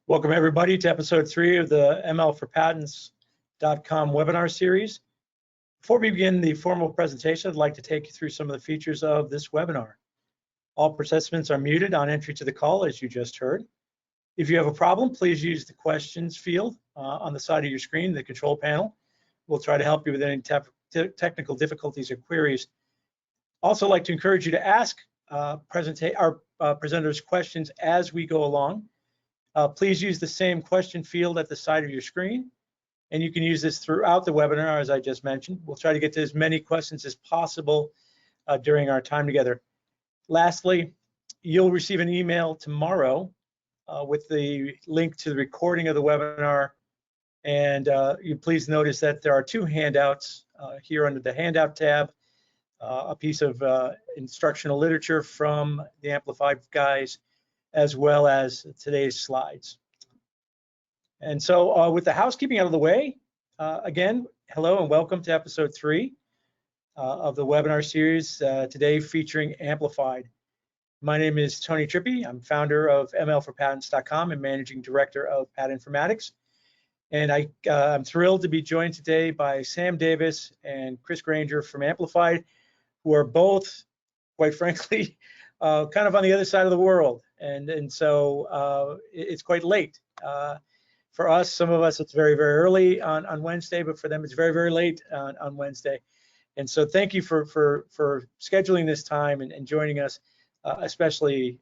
Welcome everybody to episode 3 of the ML4Patents.com webinar series. Before we begin the formal presentation, I'd like to take you through some of the features of this webinar. All participants are muted on entry to the call, as you just heard. If you have a problem, please use the questions field on the side of your screen, the control panel. We'll try to help you with any technical difficulties or queries. Also, I'd like to encourage you to ask our presenters questions as we go along. Please use the same question field at the side of your screen, and you can use this throughout the webinar, as I just mentioned. We'll try to get to as many questions as possible during our time together. Lastly, you'll receive an email tomorrow with the link to the recording of the webinar, and you please notice that there are 2 handouts here under the handout tab, a piece of instructional literature from the Amplified guys, as well as today's slides. And so with the housekeeping out of the way, again, hello and welcome to episode 3 of the webinar series, today featuring Amplified. My name is Tony Trippi. I'm founder of ML4Patents.com and managing director of Patent Informatics. And I'm thrilled to be joined today by Sam Davis and Chris Granger from Amplified, who are both, quite frankly, kind of on the other side of the world. And so it's quite late. For us, some of us, it's very, very early on Wednesday, but for them, it's very, very late on Wednesday. And so thank you for scheduling this time and joining us, especially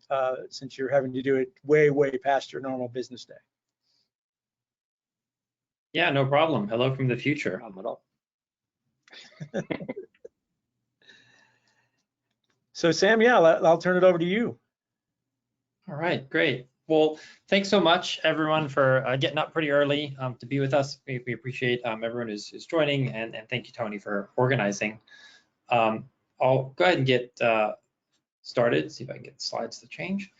since you're having to do it way, way past your normal business day. Yeah, no problem. Hello from the future. So Sam, yeah, I'll turn it over to you. All right, great. Well, thanks so much, everyone, for getting up pretty early to be with us. We appreciate everyone who's joining, and thank you, Tony, for organizing. I'll go ahead and get started, see if I can get the slides to change.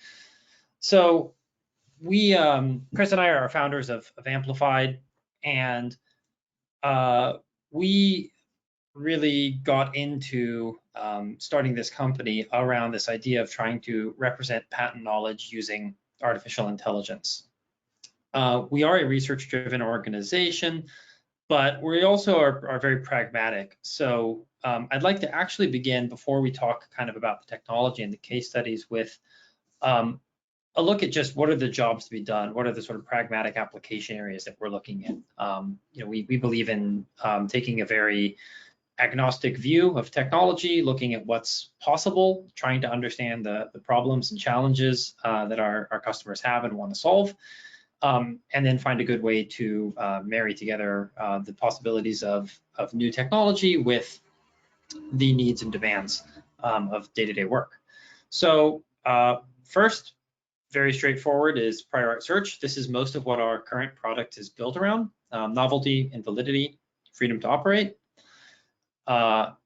So we, Chris and I are founders of Amplified, and we really got into starting this company around this idea of trying to represent patent knowledge using artificial intelligence. We are a research-driven organization, but we also are very pragmatic. So I'd like to actually begin, before we talk kind of about the technology and the case studies, with a look at just what are the jobs to be done, what are the sort of pragmatic application areas that we're looking at. We believe in taking a very agnostic view of technology, looking at what's possible, trying to understand the problems and challenges that our customers have and want to solve, and then find a good way to marry together the possibilities of new technology with the needs and demands of day-to-day work. So first, very straightforward, is prior art search. This is most of what our current product is built around: novelty and validity, freedom to operate.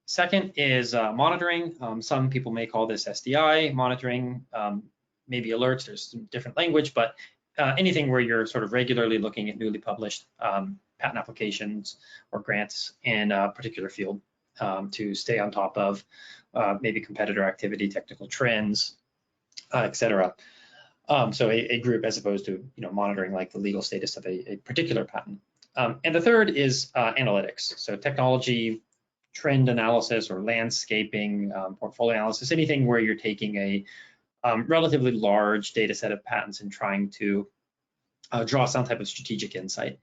Second is monitoring. Some people may call this SDI monitoring, maybe alerts. There's some different language, but anything where you're sort of regularly looking at newly published patent applications or grants in a particular field to stay on top of maybe competitor activity, technical trends, etc. So a group, as opposed to monitoring like the legal status of a particular patent. And the third is analytics. So technology, trend analysis, or landscaping, portfolio analysis, anything where you're taking a relatively large data set of patents and trying to draw some type of strategic insight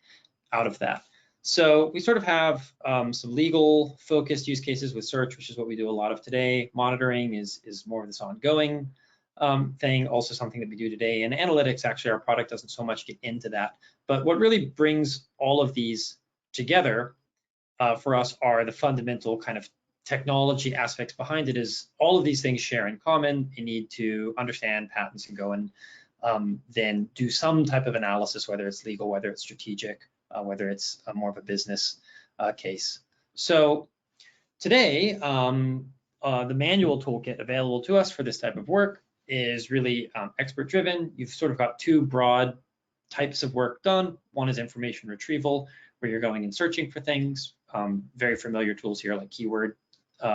out of that. So we sort of have some legal focused use cases with search, which is what we do a lot of today. Monitoring is more of this ongoing thing, also something that we do today. And analytics, actually, our product doesn't so much get into that. But what really brings all of these together for us are the fundamental kind of technology aspects behind it. Is all of these things share in common. You need to understand patents and go and then do some type of analysis, whether it's legal, whether it's strategic, whether it's more of a business case. So today, the manual toolkit available to us for this type of work is really expert driven. You've sort of got 2 broad types of work done. One is information retrieval, where you're going and searching for things. Very familiar tools here like keyword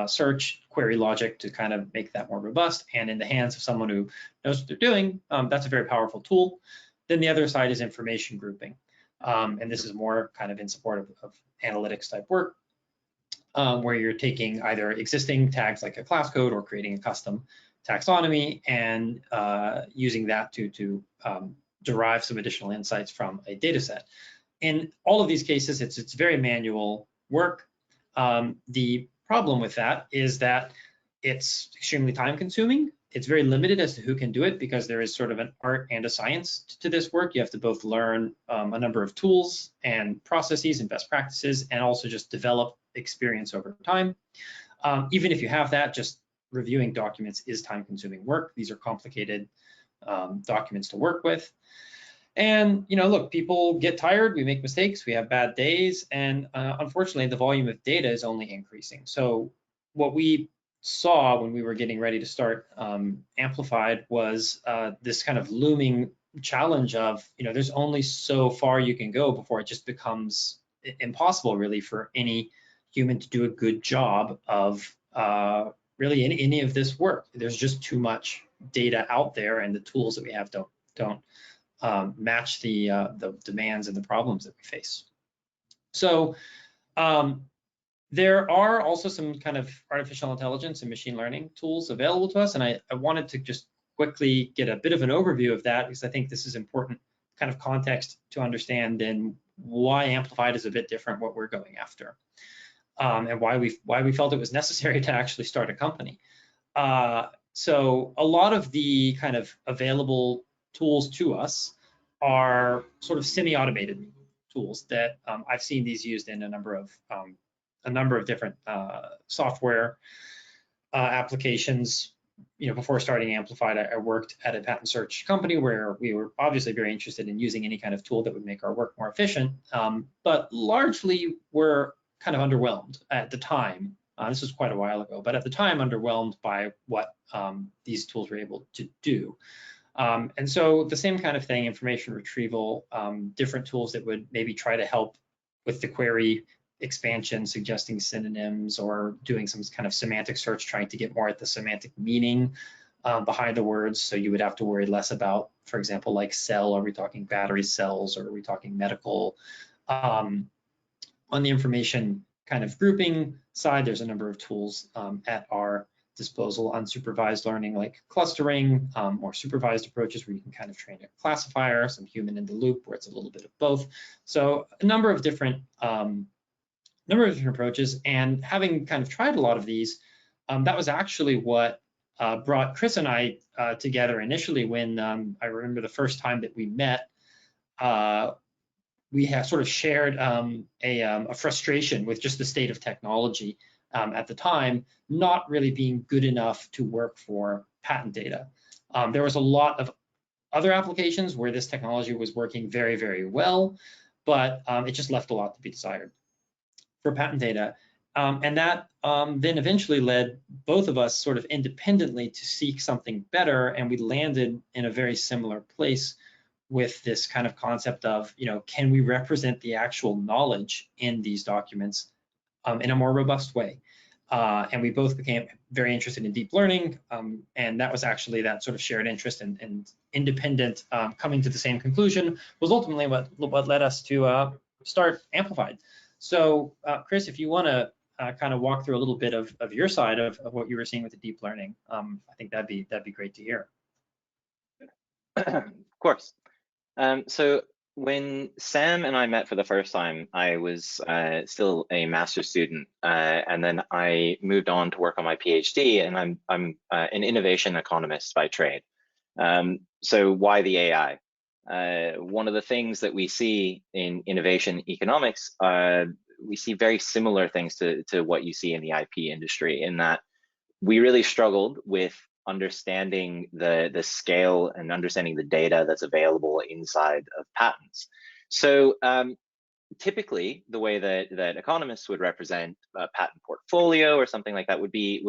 search, query logic to kind of make that more robust. And in the hands of someone who knows what they're doing, that's a very powerful tool. Then the other side is information grouping. And this is more kind of in support of analytics type work, where you're taking either existing tags like a class code or creating a custom taxonomy and using that to derive some additional insights from a data set. In all of these cases, it's very manual work. The problem with that is that it's extremely time consuming. It's very limited as to who can do it because there is sort of an art and a science to this work. You have to both learn a number of tools and processes and best practices, and also just develop experience over time. Even if you have that, just reviewing documents is time consuming work. These are complicated documents to work with. And, you know, look, people get tired, we make mistakes, we have bad days, and unfortunately, the volume of data is only increasing. So what we saw when we were getting ready to start Amplified was this kind of looming challenge of, you know, there's only so far you can go before it just becomes impossible really for any human to do a good job of really any of this work. There's just too much data out there, and the tools that we have don't match the demands and the problems that we face. So there are also some kind of artificial intelligence and machine learning tools available to us, and I wanted to just quickly get a bit of an overview of that because I think this is important kind of context to understand and why Amplified is a bit different what we're going after, and why we felt it was necessary to actually start a company. So a lot of the kind of available tools to us are sort of semi-automated tools that I've seen these used in a number of different software applications. You know, before starting Amplified, I worked at a patent search company where we were obviously very interested in using any kind of tool that would make our work more efficient, but largely were kind of underwhelmed at the time. This was quite a while ago, but at the time underwhelmed by what these tools were able to do. And so the same kind of thing, information retrieval, different tools that would maybe try to help with the query expansion, suggesting synonyms or doing some kind of semantic search, trying to get more at the semantic meaning behind the words. So you would have to worry less about, for example, like cell, are we talking battery cells or are we talking medical? On the information kind of grouping side, there's a number of tools at our disposal, unsupervised learning like clustering, or supervised approaches where you can kind of train a classifier, some human in the loop where it's a little bit of both. So a number of different approaches, and having kind of tried a lot of these, that was actually what brought Chris and I together initially when I remember the first time that we met. We have sort of shared a frustration with just the state of technology at the time, not really being good enough to work for patent data. There was a lot of other applications where this technology was working very, very well, but it just left a lot to be desired for patent data. And that then eventually led both of us sort of independently to seek something better, and we landed in a very similar place with this kind of concept of, you know, can we represent the actual knowledge in these documents in a more robust way? And we both became very interested in deep learning, and that was actually that sort of shared interest and independent coming to the same conclusion was ultimately what led us to start Amplified. So Chris, if you want to kind of walk through a little bit of your side of what you were seeing with the deep learning, I think that'd be great to hear. Of course. So when Sam and I met for the first time, I was still a master's student, and then I moved on to work on my PhD, and I'm an innovation economist by trade. So why the AI? One of the things that we see in innovation economics, we see very similar things to what you see in the IP industry, in that we really struggled with understanding the scale and understanding the data that's available inside of patents. So typically, the way that economists would represent a patent portfolio or something like that would be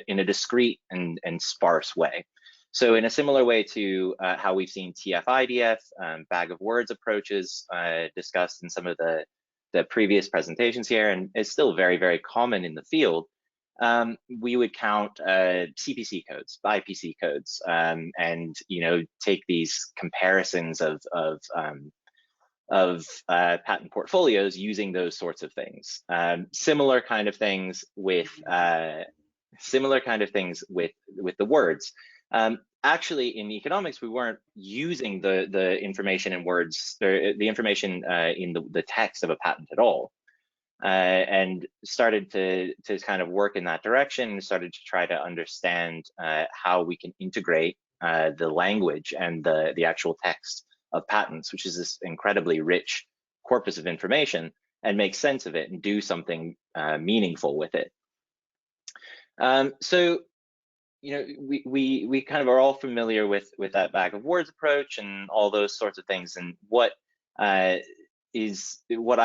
in a discrete and sparse way. So in a similar way to how we've seen TF-IDF, bag of words approaches discussed in some of the previous presentations here, and it's still very, very common in the field. we would count CPC codes, IPC codes, and take these comparisons of patent portfolios using those sorts of things. Similar kind of things with the words. Actually, in economics, we weren't using the information in words, or the information in the text of a patent at all. And started to kind of work in that direction, and started to try to understand how we can integrate the language and the actual text of patents, which is this incredibly rich corpus of information, and make sense of it and do something meaningful with it. So, we kind of are all familiar with that bag of words approach and all those sorts of things. And what I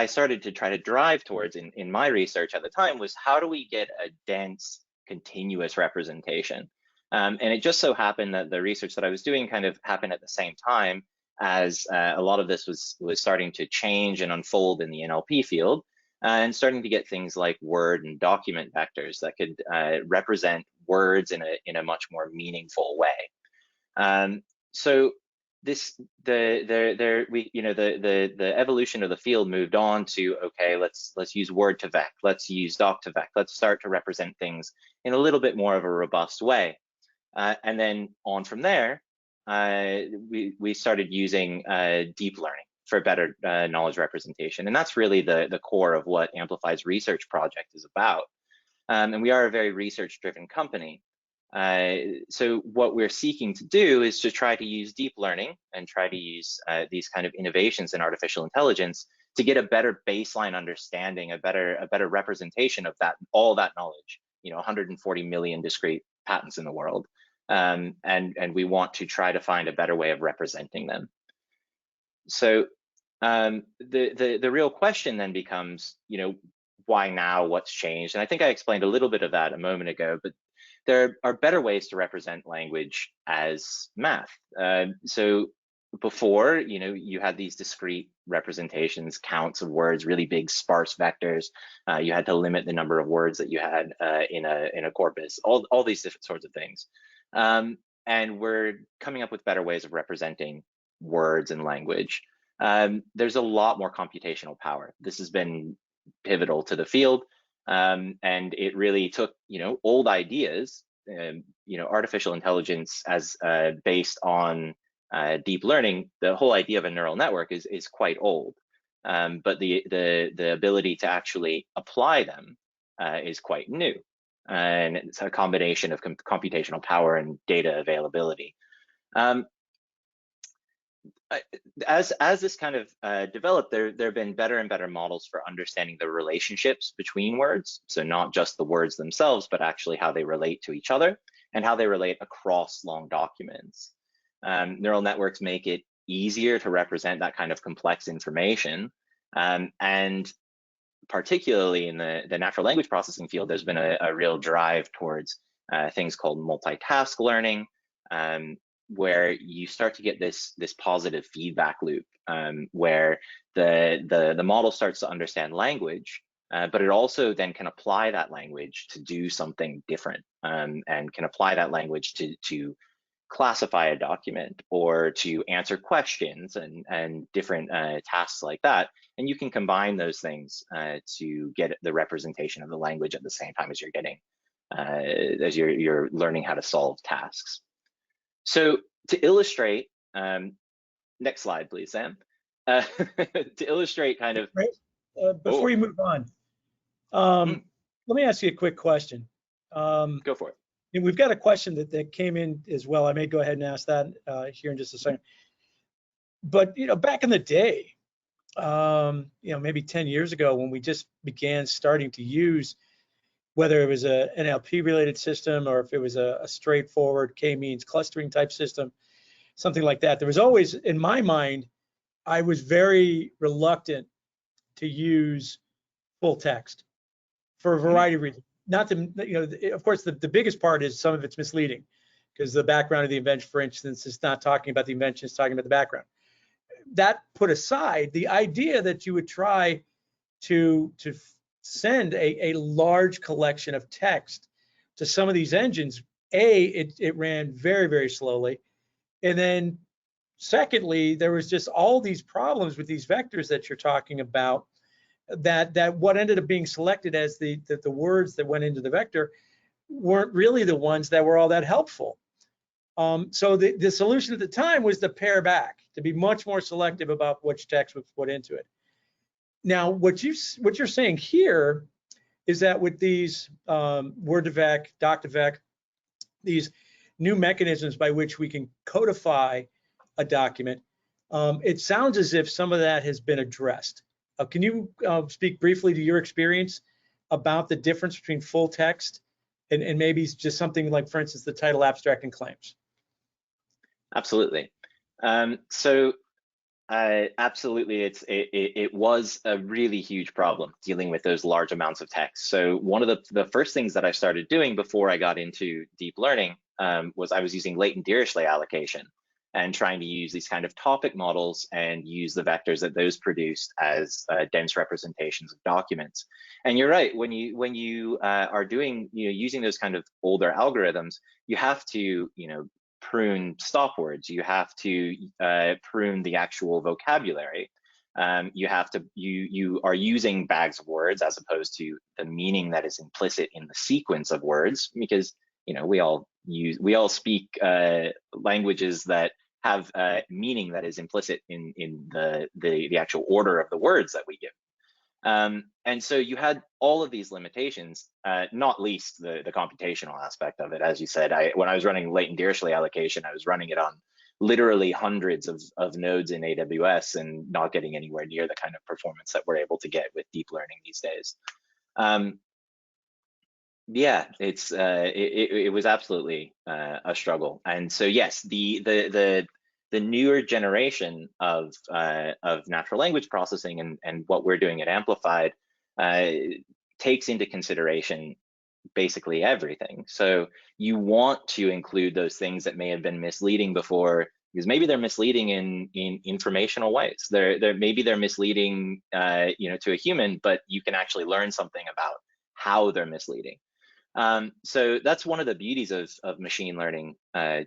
started to try to drive towards in my research at the time was, how do we get a dense, continuous representation? And it just so happened that the research that I was doing kind of happened at the same time as a lot of this was starting to change and unfold in the NLP field, and starting to get things like word and document vectors that could represent words in a much more meaningful way. So the evolution of the field moved on to, okay, let's use word to vec, let's use doc to vec, let's start to represent things in a little bit more of a robust way. And then on from there, we started using deep learning for better knowledge representation. And that's really the core of what Amplify's research project is about. And we are a very research-driven company. So what we're seeking to do is to try to use deep learning and try to use these kind of innovations in artificial intelligence to get a better baseline understanding, a better representation of all that knowledge. 140 million discrete patents in the world. And we want to try to find a better way of representing them. So the real question then becomes, why now? What's changed? And I think I explained a little bit of that a moment ago, but there are better ways to represent language as math. So before, you had these discrete representations, counts of words, really big sparse vectors. You had to limit the number of words that you had in a corpus, all these different sorts of things. And we're coming up with better ways of representing words and language. There's a lot more computational power. This has been pivotal to the field, and it really took old ideas, artificial intelligence as based on deep learning. The whole idea of a neural network is quite old, but the ability to actually apply them is quite new. And it's a combination of computational power and data availability. As this kind of developed, there have been better and better models for understanding the relationships between words. So not just the words themselves, but actually how they relate to each other and how they relate across long documents. Neural networks make it easier to represent that kind of complex information. And particularly in the natural language processing field, there's been a real drive towards things called multitask learning, where you start to get this positive feedback loop, where the model starts to understand language, but it also then can apply that language to do something different, and can apply that language to classify a document or to answer questions and different tasks like that. And you can combine those things to get the representation of the language at the same time as you're getting, as you're learning how to solve tasks. So to illustrate, next slide, please, Sam. To illustrate kind of. Before you move on, let me ask you a quick question. Go for it. And we've got a question that came in as well. I may go ahead and ask that here in just a second. But back in the day, maybe 10 years ago, when we just began starting to use, whether it was a NLP related system or if it was a straightforward k-means clustering type system, something like that, there was always, in my mind, I was very reluctant to use full text for a variety of reasons. Not to, of course, the biggest part is some of it's misleading, because the background of the invention, for instance, is not talking about the invention, it's talking about the background. That put aside, the idea that you would try to send a large collection of text to some of these engines, it ran very, very slowly. And then secondly, there was just all these problems with these vectors that you're talking about, that what ended up being selected as the words that went into the vector weren't really the ones that were all that helpful. So the solution at the time was to pare back, to be much more selective about which text was put into it. Now, what you're saying here is that with these Word2Vec, Doc2Vec, these new mechanisms by which we can codify a document, it sounds as if some of that has been addressed. Can you speak briefly to your experience about the difference between full text and maybe just something like, for instance, the title, abstract, and claims? Absolutely. Absolutely, it was a really huge problem dealing with those large amounts of text. So one of the first things that I started doing before I got into deep learning was I was using latent Dirichlet allocation and trying to use these kind of topic models and use the vectors that those produced as dense representations of documents. And you're right, when you are doing, using those kind of older algorithms, you have to, prune stop words. You have to prune the actual vocabulary. You are using bags of words as opposed to the meaning that is implicit in the sequence of words, because we all speak languages that have meaning that is implicit in the actual order of the words that we give. And so you had all of these limitations, not least the computational aspect of it. As you said, when I was running latent Dirichlet allocation, I was running it on literally hundreds of nodes in AWS and not getting anywhere near the kind of performance that we're able to get with deep learning these days. Yeah, it was absolutely a struggle. And so yes, the newer generation of natural language processing and what we're doing at Amplified takes into consideration basically everything. So you want to include those things that may have been misleading before, because maybe they're misleading in informational ways. Maybe they're misleading to a human, but you can actually learn something about how they're misleading. So that's one of the beauties of machine learning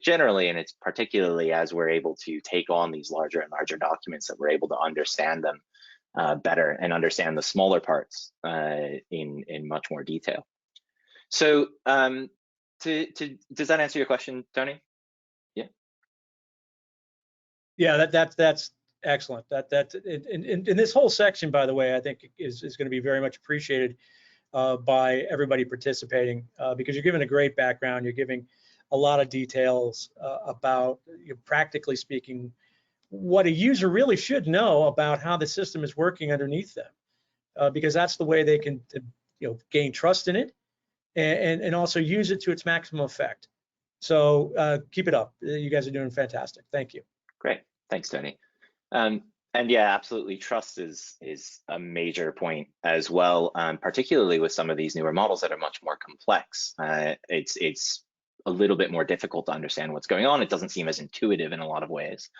generally, and it's particularly as we're able to take on these larger and larger documents that we're able to understand them better and understand the smaller parts in much more detail. So does that answer your question, Tony? Yeah. Yeah, that's excellent. In this whole section, by the way, I think is going to be very much appreciated by everybody participating, because you're giving a great background. You're giving a lot of details about, practically speaking, what a user really should know about how the system is working underneath them, because that's the way they can gain trust in it and also use it to its maximum effect. So keep it up. You guys are doing fantastic. Thank you. Great. Thanks, Tony. And yeah, absolutely, trust is a major point as well, particularly with some of these newer models that are much more complex. It's a little bit more difficult to understand what's going on. It doesn't seem as intuitive in a lot of ways.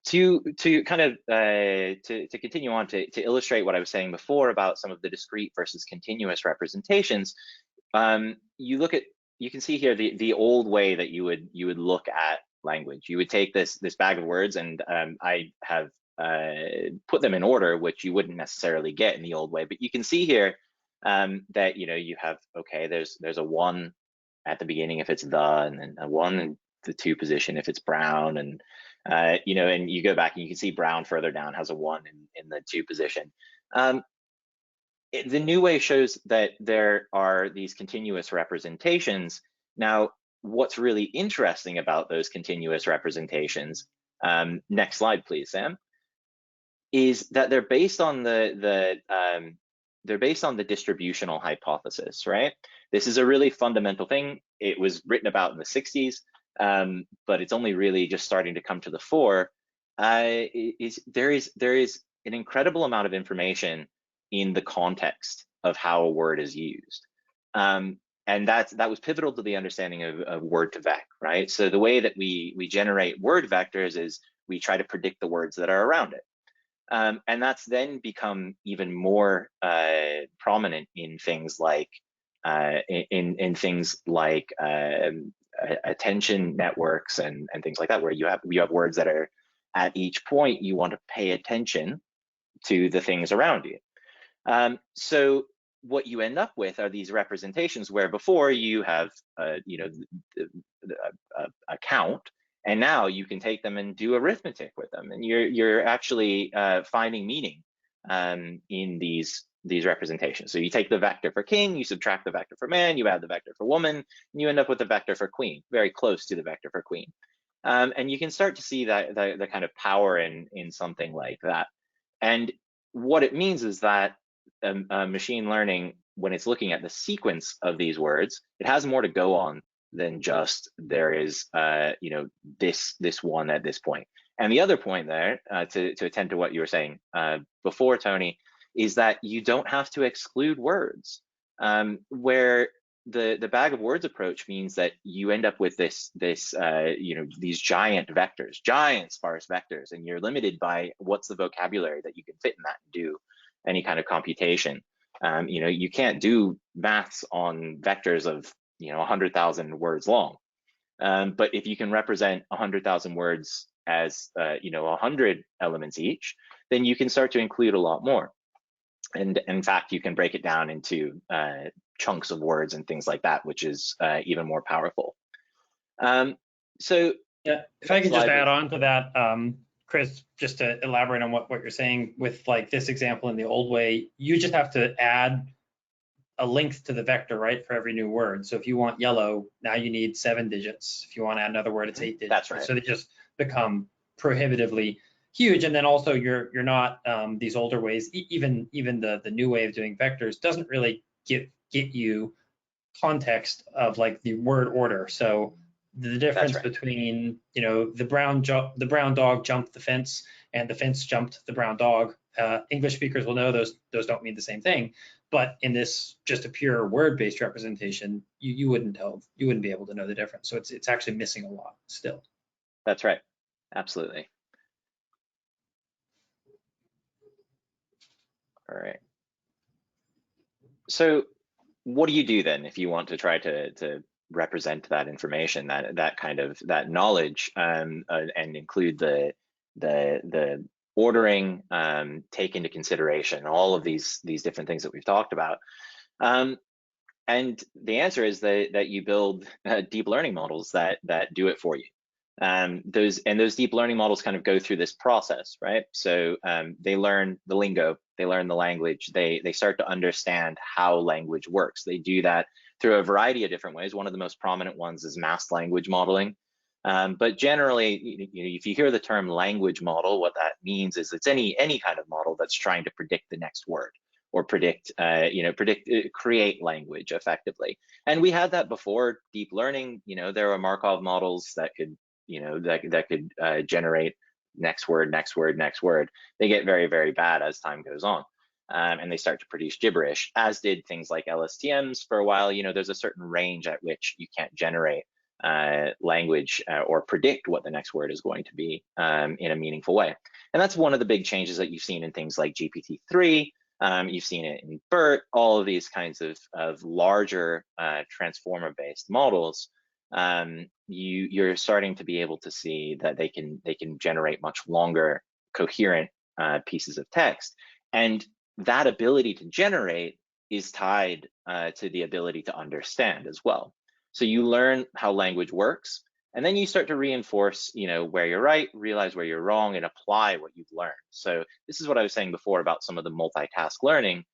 To kind of to continue on to illustrate what I was saying before about some of the discrete versus continuous representations, you can see here the old way that you would look at language. You would take this bag of words, and I have put them in order, which you wouldn't necessarily get in the old way. But you can see here that you have, okay, there's a one at the beginning if it's the, and then a one in the two position if it's brown, and and you go back and you can see brown further down has a one in the two position. The new way shows that there are these continuous representations. Now, what's really interesting about those continuous representations, next slide please, Sam, is that they're based on the distributional hypothesis, right? This is a really fundamental thing. It was written about in the 60s, but it's only really just starting to come to the fore. There is an incredible amount of information in the context of how a word is used. And that was pivotal to the understanding of Word2Vec, right? So the way that we generate word vectors is we try to predict the words that are around it. And that's then become even more prominent in things like attention networks and things like that, where you have words that are at each point you want to pay attention to the things around you. So what you end up with are these representations where before you have a count, and now you can take them and do arithmetic with them, and you're actually finding meaning in these representations. So you take the vector for king, you subtract the vector for man, you add the vector for woman, and you end up with the vector for queen, very close to the vector for queen. And you can start to see that the kind of power in something like that. And what it means is that machine learning, when it's looking at the sequence of these words, it has more to go on than just there is this one at this point. And the other point there, to attend to what you were saying before, Tony, is that you don't have to exclude words. Where the bag of words approach means that you end up with these giant vectors, giant sparse vectors, and you're limited by what's the vocabulary that you can fit in that and do any kind of computation. You can't do maths on vectors of 100,000 words long. But if you can represent 100,000 words as 100 elements each, then you can start to include a lot more. And in fact, you can break it down into chunks of words and things like that, which is even more powerful. So yeah, if I can just add on to that, Chris, just to elaborate on what you're saying with like this example in the old way, you just have to add a length to the vector, right, for every new word. So if you want yellow, now you need 7 digits. If you want to add another word, it's 8 digits. That's right. So they just become prohibitively huge. And then also you're not these older ways, even the new way of doing vectors doesn't really get you context of like the word order. So the difference between the brown dog jumped the fence and the fence jumped the brown dog. English speakers will know those don't mean the same thing. But in this just a pure word-based representation, you wouldn't be able to know the difference. So it's actually missing a lot still. That's right. Absolutely. All right. So what do you do then if you want to try to represent that information, that knowledge, and include the ordering, take into consideration all of these different things that we've talked about? And the answer is that you build deep learning models that do it for you. Those deep learning models kind of go through this process, right? So they learn the lingo, they learn the language, they start to understand how language works. They do that through a variety of different ways. One of the most prominent ones is masked language modeling. But generally, if you hear the term language model, what that means is it's any kind of model that's trying to predict the next word or create language effectively. And we had that before deep learning. There were Markov models that could generate next word. They get very, very bad as time goes on, and they start to produce gibberish, as did things like LSTMs for a while. There's a certain range at which you can't generate language or predict what the next word is going to be in a meaningful way. And that's one of the big changes that you've seen in things like GPT-3. You've seen it in BERT, all of these kinds of larger transformer-based models. You're starting to be able to see that they can generate much longer, coherent pieces of text, and that ability to generate is tied to the ability to understand as well. So you learn how language works, and then you start to reinforce, where you're right, realize where you're wrong, and apply what you've learned. So this is what I was saying before about some of the multitask learning.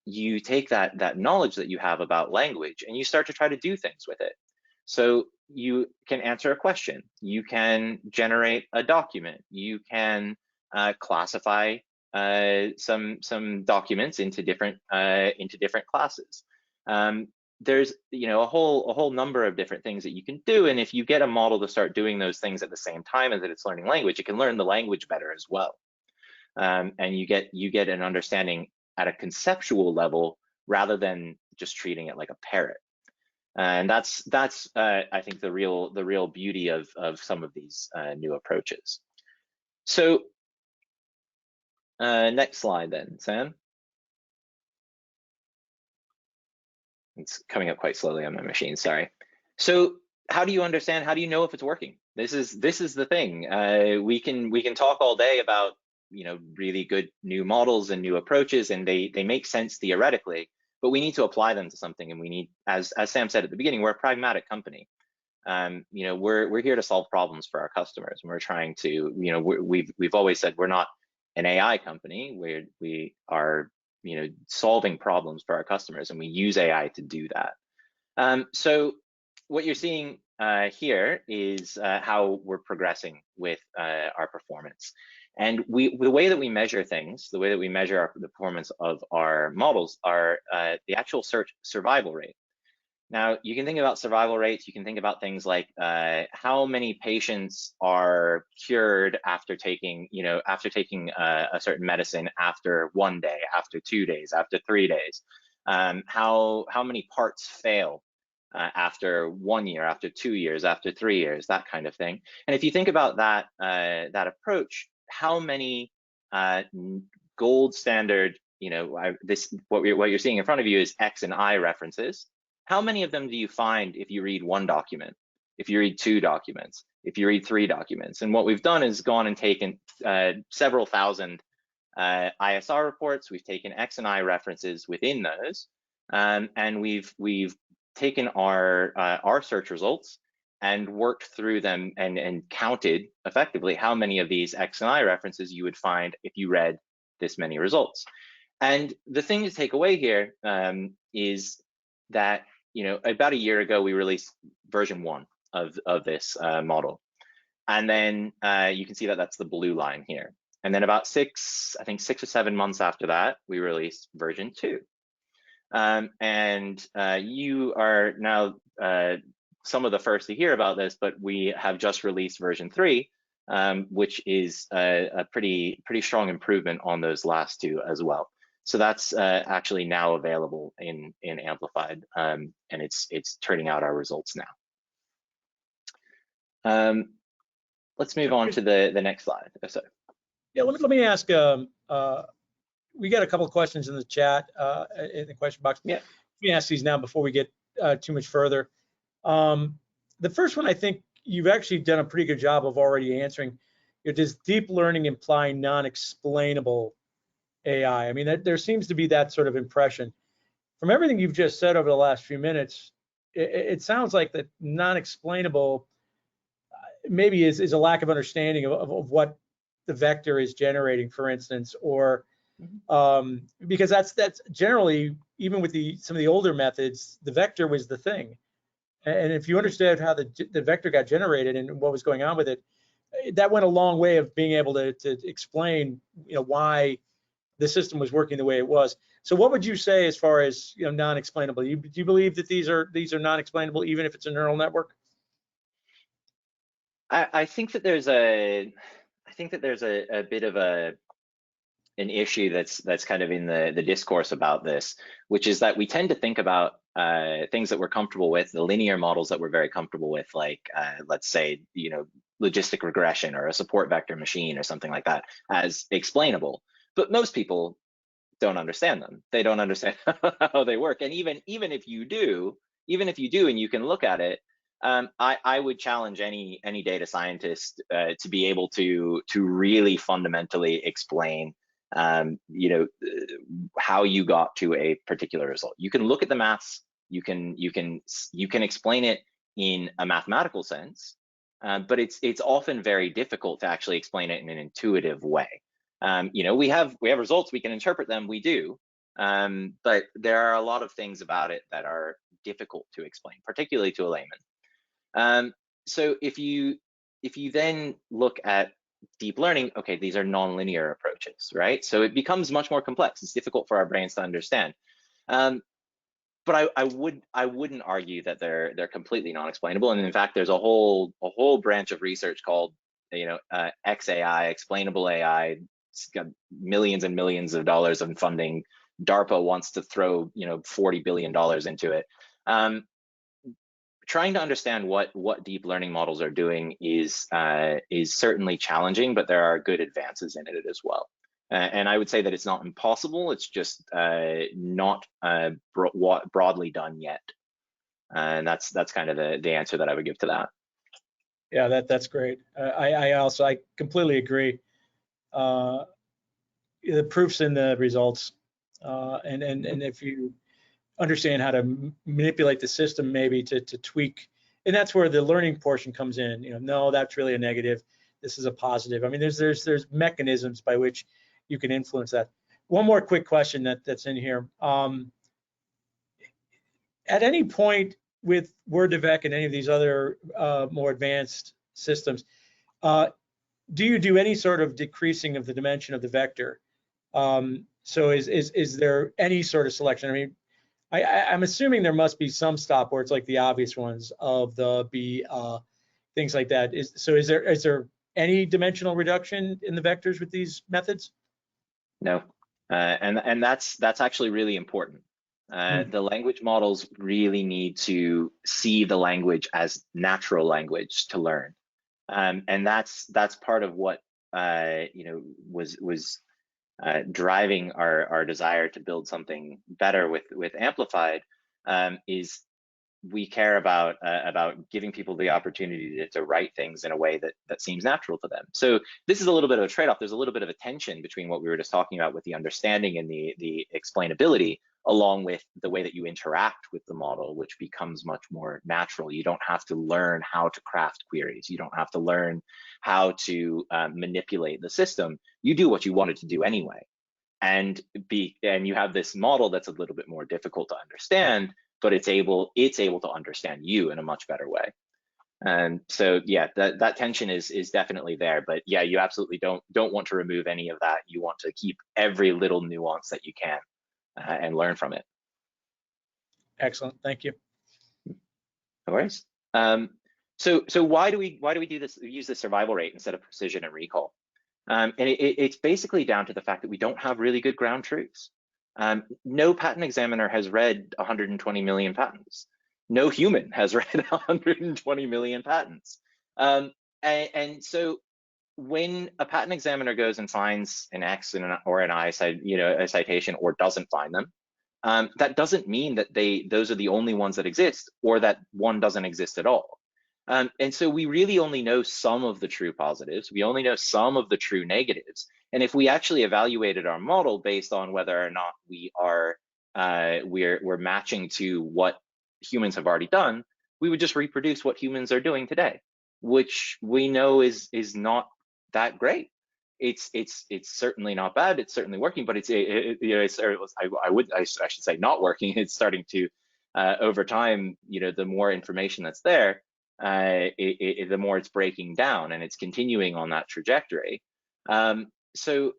You take that knowledge that you have about language, and you start to try to do things with it. So you can answer a question, you can generate a document, you can classify some documents into different classes. There's a whole number of different things that you can do, and if you get a model to start doing those things at the same time as it's learning language, it can learn the language better as well. And you get an understanding at a conceptual level rather than just treating it like a parrot. And that's I think the real beauty of some of these new approaches. So Next slide then, Sam. It's coming up quite slowly on my machine, sorry. So how do you understand, how do you know if it's working? This is the thing. We can talk all day about, you know, really good new models and new approaches, and they make sense theoretically, but we need to apply them to something, and we need, as Sam said at the beginning, we're a pragmatic company. You know, we're here to solve problems for our customers, and we're trying to, you know, we've always said we're not an AI company. We are, you know, solving problems for our customers, and we use AI to do that. So what you're seeing here is how we're progressing with our performance. And the way that we measure things, the way that we measure the performance of our models are the actual search survival rate. Now, you can think about survival rates. You can think about things like how many patients are cured after taking, you know, a certain medicine after 1 day, after 2 days, after 3 days. How many parts fail after 1 year, after 2 years, after 3 years, that kind of thing. And if you think about that that approach, how many gold standard, you know, what you're seeing in front of you is X and I references. How many of them do you find if you read 1 document, if you read 2 documents, if you read 3 documents? And what we've done is gone and taken several thousand ISR reports. We've taken X and I references within those, and we've taken our search results and worked through them and counted effectively how many of these X and I references you would find if you read this many results. And the thing to take away here is that, you know, about a year ago, we released version 1 of this model. And then you can see that that's the blue line here. And then about 6 or 7 months after that, we released version 2. And you are now some of the first to hear about this, but we have just released version 3, which is a pretty strong improvement on those last 2 as well. So that's actually now available in Amplified, and it's turning out our results now. Let's move on to the next slide. Oh, sorry. Yeah, let me ask. We got a couple of questions in the chat, in the question box. Yeah. Let me ask these now before we get too much further. The first one, I think you've actually done a pretty good job of already answering. Does deep learning imply non-explainable AI? I mean, there seems to be that sort of impression. From everything you've just said over the last few minutes, it sounds like that non-explainable maybe is a lack of understanding of what the vector is generating, for instance, or because that's generally, even with some of the older methods, the vector was the thing. And if you understood how the vector got generated and what was going on with it, that went a long way of being able to explain, you know, why the system was working the way it was. So what would you say as far as, you know, non-explainable? Do you believe that these are non-explainable even if it's a neural network? I think that there's a bit of an issue that's kind of in the discourse about this, which is that we tend to think about things that we're comfortable with, the linear models that we're very comfortable with, like let's say, you know, logistic regression or a support vector machine or something like that, as explainable. But most people don't understand them. They don't understand how they work. And even if you do, and you can look at it, I would challenge any data scientist to be able to really fundamentally explain, you know, how you got to a particular result. You can look at the maths. You can explain it in a mathematical sense, but it's often very difficult to actually explain it in an intuitive way. You know, we have results, we can interpret them, we do, but there are a lot of things about it that are difficult to explain, particularly to a layman. So if you then look at deep learning, okay, these are nonlinear approaches, right? So it becomes much more complex. It's difficult for our brains to understand. But I wouldn't argue that they're completely non-explainable. And in fact, there's a whole branch of research called, you know, XAI, explainable AI. It's got millions and millions of dollars in funding. DARPA wants to throw, you know, $40 billion into it. Trying to understand what deep learning models are doing is certainly challenging, but there are good advances in it as well. And I would say that it's not impossible, it's just not broadly done yet. And that's kind of the answer that I would give to that. Yeah, that's great. I completely agree. The proof's in the results, and if you understand how to manipulate the system, maybe to tweak, and that's where the learning portion comes in. No, that's really a negative. This is a positive. I mean, there's mechanisms by which you can influence that. One more quick question that's in here. At any point with Word2Vec and any of these other more advanced systems, do you do any sort of decreasing of the dimension of the vector? So is there any sort of selection? I mean, I'm assuming there must be some stop where it's like the obvious ones of the B, things like that. Is there any dimensional reduction in the vectors with these methods? No, and that's actually really important. The language models really need to see the language as natural language to learn, and that's part of what was driving our desire to build something better with Amplified, is we care about giving people the opportunity to write things in a way that seems natural to them. So this is a little bit of a trade-off. There's a little bit of a tension between what we were just talking about with the understanding and the explainability, along with the way that you interact with the model, which becomes much more natural. You don't have to learn how to craft queries. You don't have to learn how to manipulate the system. You do what you wanted to do anyway. And you have this model that's a little bit more difficult to understand, but it's able to understand you in a much better way. And so yeah, that tension is definitely there. But yeah, you absolutely don't want to remove any of that. You want to keep every little nuance that you can and learn from it. Excellent, thank you. No worries. So why do we do this? Use the survival rate instead of precision and recall? And it's basically down to the fact that we don't have really good ground truths. No patent examiner has read 120 million patents. No human has read 120 million patents. And so when a patent examiner goes and finds an X or an I, a citation, or doesn't find them, that doesn't mean that those are the only ones that exist, or that one doesn't exist at all. And so we really only know some of the true positives. We only know some of the true negatives. And if we actually evaluated our model based on whether or not we're matching to what humans have already done, we would just reproduce what humans are doing today, which we know is not that great. It's certainly not bad. It's certainly working, but I should say not working. It's starting to over time, the more information that's there, the more it's breaking down, and it's continuing on that trajectory. So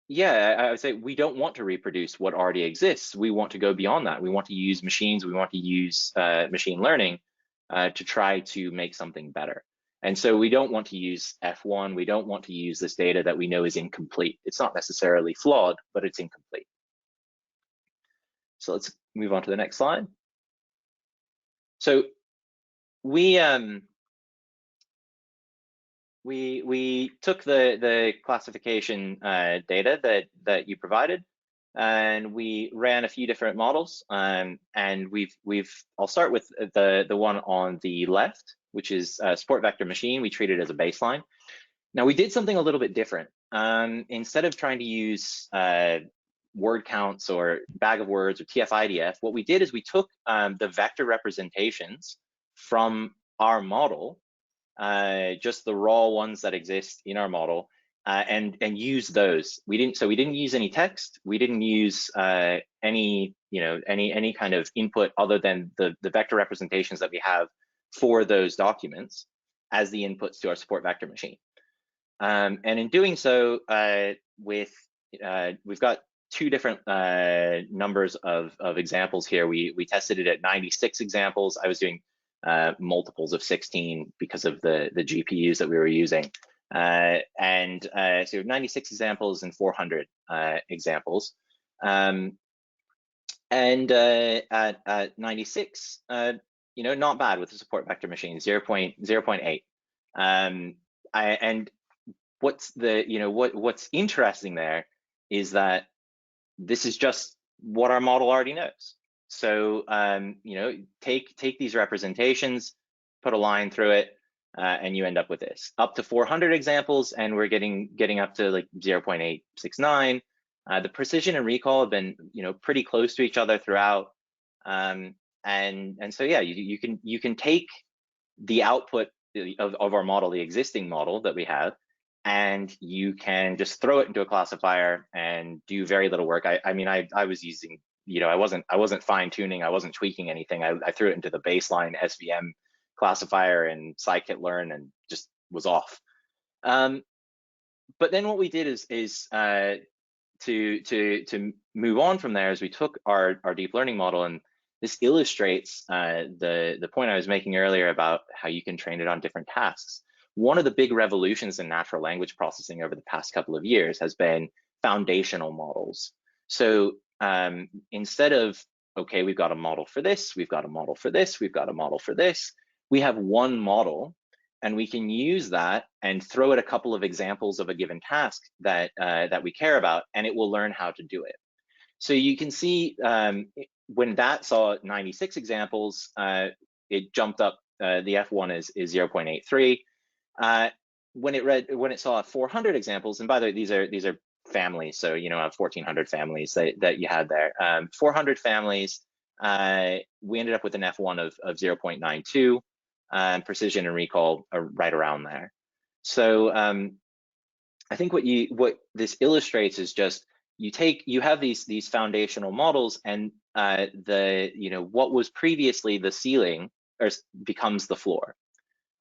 yeah, I would say we don't want to reproduce what already exists. We want to go beyond that. We want to use machines. We want to use machine learning to try to make something better. And so we don't want to use F1. We don't want to use this data that we know is incomplete. It's not necessarily flawed, but it's incomplete. So let's move on to the next slide. So we took the classification data that you provided, and we ran a few different models. And I'll start with the one on the left, which is support vector machine. We treat it as a baseline. Now we did something a little bit different. Instead of trying to use word counts or bag of words or TF-IDF, what we did is we took the vector representations from our model, just the raw ones that exist in our model, and use those. We didn't use any text. We didn't use any kind of input other than the vector representations that we have for those documents as the inputs to our support vector machine. And in doing so, we've got two different numbers of examples here. We tested it at 96 examples. I was doing multiples of 16 because of the GPUs that we were using. So 96 examples and 400 examples. And at 96, not bad with the support vector machine, 0.8. And what's interesting there is that this is just what our model already knows. So take these representations, put a line through it, and you end up with this. Up to 400 examples, and we're getting up to like 0.869. The precision and recall have been pretty close to each other throughout. And so yeah, you can take the output of our model, the existing model that we have, and you can just throw it into a classifier and do very little work. I mean, I was using, I wasn't fine tuning, I wasn't tweaking anything. I threw it into the baseline SVM classifier and scikit-learn and just was off. But then what we did is to move on from there, is we took our deep learning model, and this illustrates the point I was making earlier about how you can train it on different tasks. One of the big revolutions in natural language processing over the past couple of years has been foundational models. So instead of, okay, we've got a model for this, we've got a model for this, we've got a model for this, we have one model, and we can use that and throw it a couple of examples of a given task that we care about, and it will learn how to do it. So you can see when that saw 96 examples, it jumped up. The F1 is 0.83. When it saw 400 examples, and by the way, these are families, so I have 1,400 families that you had there. 400 families, we ended up with an F1 of 0.92, and precision and recall are right around there. So I think what this illustrates is just you have these foundational models, and what was previously the ceiling becomes the floor.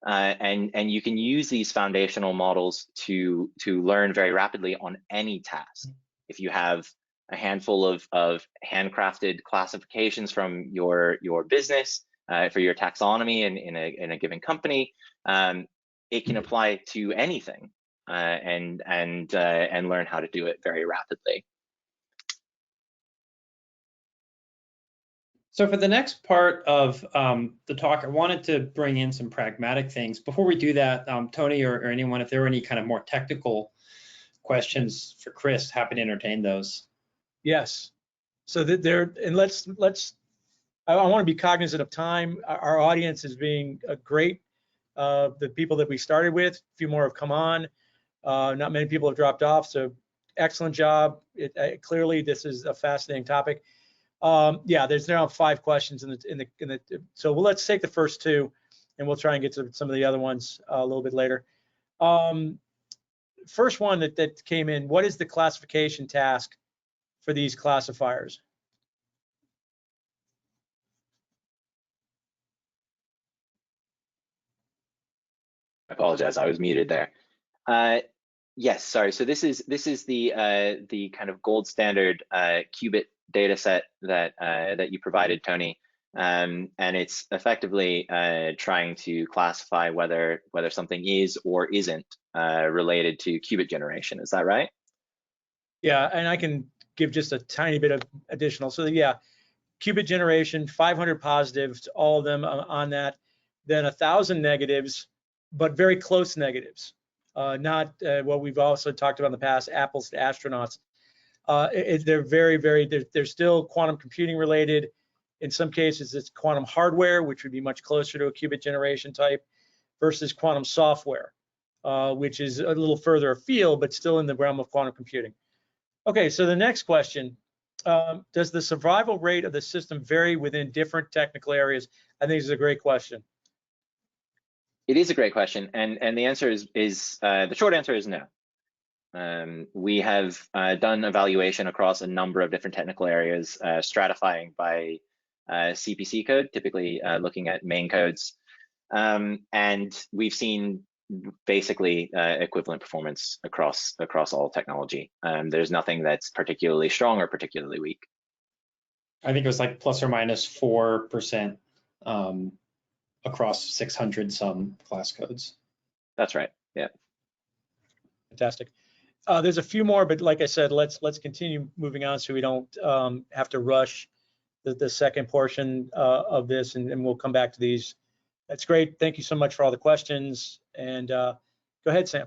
And you can use these foundational models to learn very rapidly on any task. If you have a handful of handcrafted classifications from your business for your taxonomy in a given company, it can apply to anything and learn how to do it very rapidly. So for the next part of the talk, I wanted to bring in some pragmatic things. Before we do that, Tony or anyone, if there were any kind of more technical questions for Chris, happy to entertain those. Yes. So I want to be cognizant of time. Our audience is being great. The people that we started with, a few more have come on. Not many people have dropped off. So excellent job. Clearly, this is a fascinating topic. Yeah, there's now 5 questions so let's take the first 2, and we'll try and get to some of the other ones a little bit later. First one that came in: what is the classification task for these classifiers? I apologize, I was muted there. Yes, sorry. So this is the kind of gold standard qubit data set that you provided, Tony, and it's effectively trying to classify whether something is or isn't related to qubit generation. Is that right? Yeah, and I can give just a tiny bit of additional. So yeah, qubit generation, 500 positives, all of them on that, then 1,000 negatives, but very close negatives. Not what we've also talked about in the past, apples to astronauts. They're they're still quantum computing related. In some cases, it's quantum hardware, which would be much closer to a qubit generation type, versus quantum software, which is a little further afield, but still in the realm of quantum computing. Okay, so the next question, does the survival rate of the system vary within different technical areas? I think this is a great question. It is a great question, and the answer is the short answer is no. We have done evaluation across a number of different technical areas, stratifying by CPC code, typically looking at main codes, and we've seen basically equivalent performance across all technology. There's nothing that's particularly strong or particularly weak. I think it was like plus or minus 4% across 600 some class codes. That's right. Yeah. Fantastic. There's a few more, but like I said, let's continue moving on so we don't have to rush the second portion of this, and we'll come back to these. That's great. Thank you so much for all the questions. And go ahead, Sam.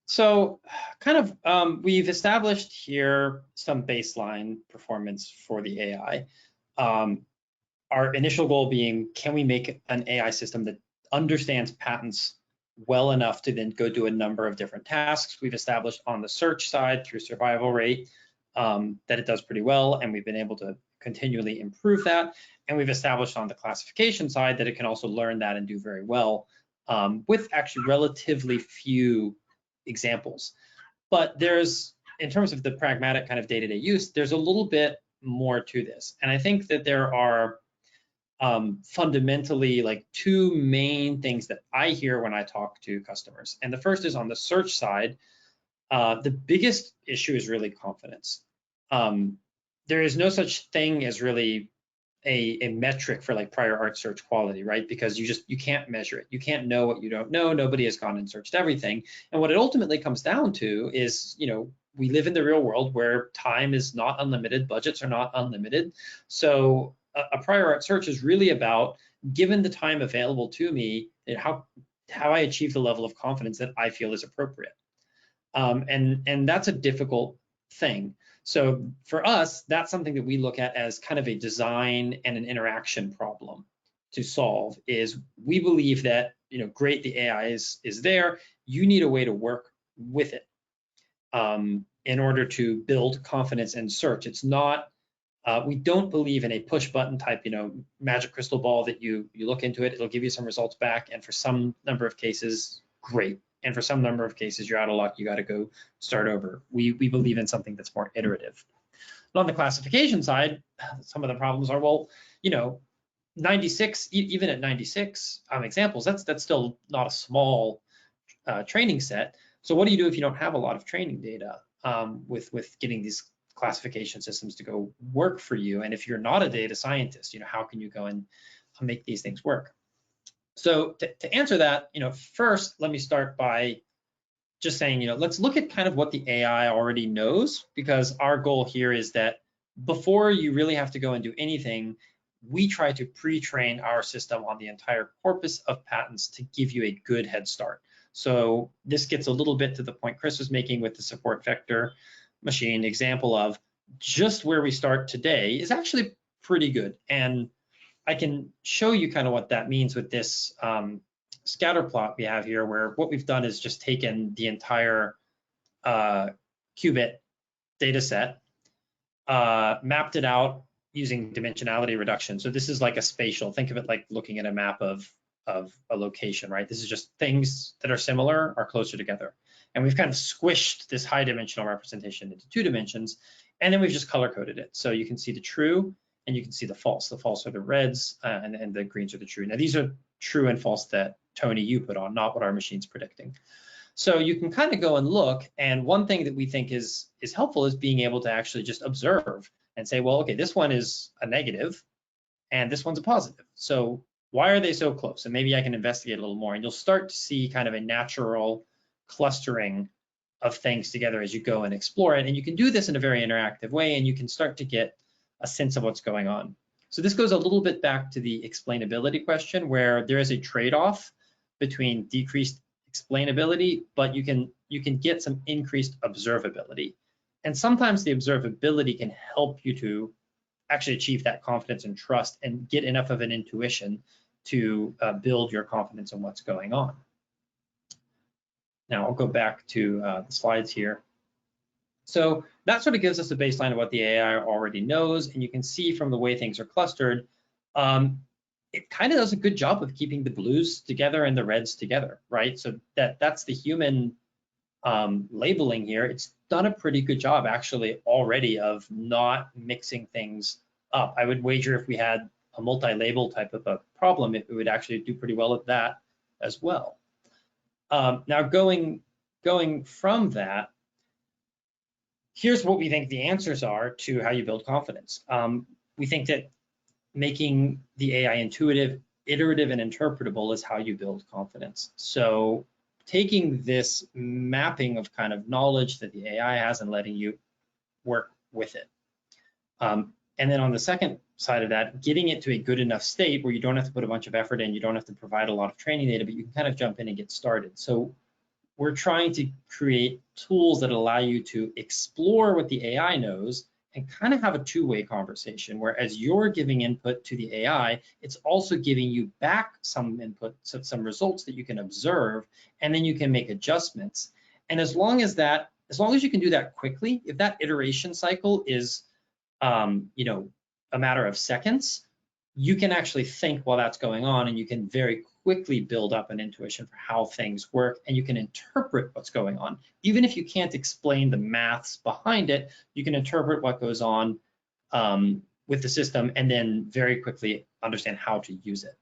So kind of, we've established here some baseline performance for the AI. Our initial goal being, can we make an AI system that understands patents well enough to then go do a number of different tasks? We've established on the search side through survival rate that it does pretty well, and we've been able to continually improve that. And we've established on the classification side that it can also learn that and do very well with actually relatively few examples. But there's, in terms of the pragmatic kind of day-to-day use, there's a little bit more to this. And I think that there are fundamentally like two main things that I hear when I talk to customers. And the first is on the search side. The biggest issue is really confidence. There is no such thing as really a metric for like prior art search quality, right? Because you can't measure it. You can't know what you don't know. Nobody has gone and searched everything. And what it ultimately comes down to is, we live in the real world where time is not unlimited, budgets are not unlimited. So a prior art search is really about, given the time available to me, and how I achieve the level of confidence that I feel is appropriate. And that's a difficult thing. So for us, that's something that we look at as kind of a design and an interaction problem to solve. Is we believe that, great, the AI is there. You need a way to work with it in order to build confidence in search. It's not, we don't believe in a push button type, magic crystal ball that you look into it, it'll give you some results back. And for some number of cases, great. And for some number of cases, you're out of luck, you got to go start over. We believe in something that's more iterative. But on the classification side, some of the problems are, well, 96, even at 96 examples, that's still not a small training set. So what do you do if you don't have a lot of training data with getting these classification systems to go work for you? And if you're not a data scientist, how can you go and make these things work? So to answer that, first, let me start by just saying, let's look at kind of what the AI already knows, because our goal here is that before you really have to go and do anything, we try to pre-train our system on the entire corpus of patents to give you a good head start. So this gets a little bit to the point Chris was making with the support vector machine example of just where we start today is actually pretty good. And I can show you kind of what that means with this scatter plot we have here, where what we've done is just taken the entire qubit data set, mapped it out using dimensionality reduction. So this is like a spatial, think of it like looking at a map of a location, right? This is just things that are similar are closer together. And we've kind of squished this high dimensional representation into 2 dimensions, and then we've just color coded it. So you can see the true and you can see the false. The false are the reds and the greens are the true. Now these are true and false that Tony, you put on, not what our machine's predicting. So you can kind of go and look, and one thing that we think is helpful is being able to actually just observe and say, well, okay, this one is a negative and this one's a positive. So why are they so close? And maybe I can investigate a little more, and you'll start to see kind of a natural clustering of things together as you go and explore it. And you can do this in a very interactive way, and you can start to get a sense of what's going on. So this goes a little bit back to the explainability question, where there is a trade-off between decreased explainability, but you can get some increased observability. And sometimes the observability can help you to actually achieve that confidence and trust and get enough of an intuition to build your confidence in what's going on. Now I'll go back to the slides here. So that sort of gives us a baseline of what the AI already knows, and you can see from the way things are clustered, it kind of does a good job of keeping the blues together and the reds together, right? So that's the human labeling here. It's done a pretty good job actually already of not mixing things up. I would wager if we had a multi-label type of a problem, it would actually do pretty well at that as well. Now going from that, here's what we think the answers are to how you build confidence. We think that making the AI intuitive, iterative, and interpretable is how you build confidence. So taking this mapping of kind of knowledge that the AI has and letting you work with it. And then on the second side of that, getting it to a good enough state where you don't have to put a bunch of effort in, you don't have to provide a lot of training data, but you can kind of jump in and get started. So we're trying to create tools that allow you to explore what the AI knows and kind of have a two-way conversation where as you're giving input to the AI, it's also giving you back some input, some results that you can observe, and then you can make adjustments. And as long as you can do that quickly, if that iteration cycle is, you know, a matter of seconds, you can actually think while that's going on, and you can very quickly build up an intuition for how things work, and you can interpret what's going on. Even if you can't explain the maths behind it, you can interpret what goes on with the system and then very quickly understand how to use it.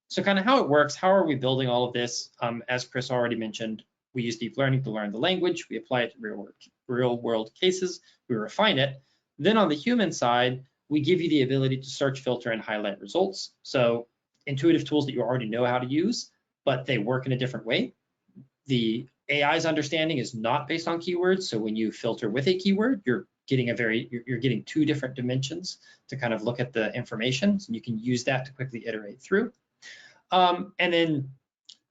So kind of how it works, how are we building all of this? As Chris already mentioned, we use deep learning to learn the language, we apply it to real world cases, we refine it. Then on the human side, we give you the ability to search, filter, and highlight results. So intuitive tools that you already know how to use, but they work in a different way. The AI's understanding is not based on keywords. So when you filter with a keyword, you're getting two different dimensions to kind of look at the information. So you can use that to quickly iterate through. And then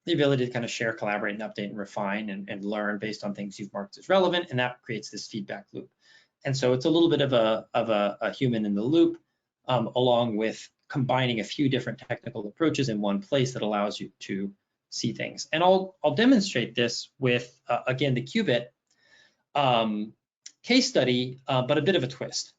the ability to kind of share, collaborate, and update and refine and learn based on things you've marked as relevant. And that creates this feedback loop. And so it's a little bit of a human in the loop, along with combining a few different technical approaches in one place that allows you to see things. And I'll demonstrate this with, again, the Qubit case study, but a bit of a twist.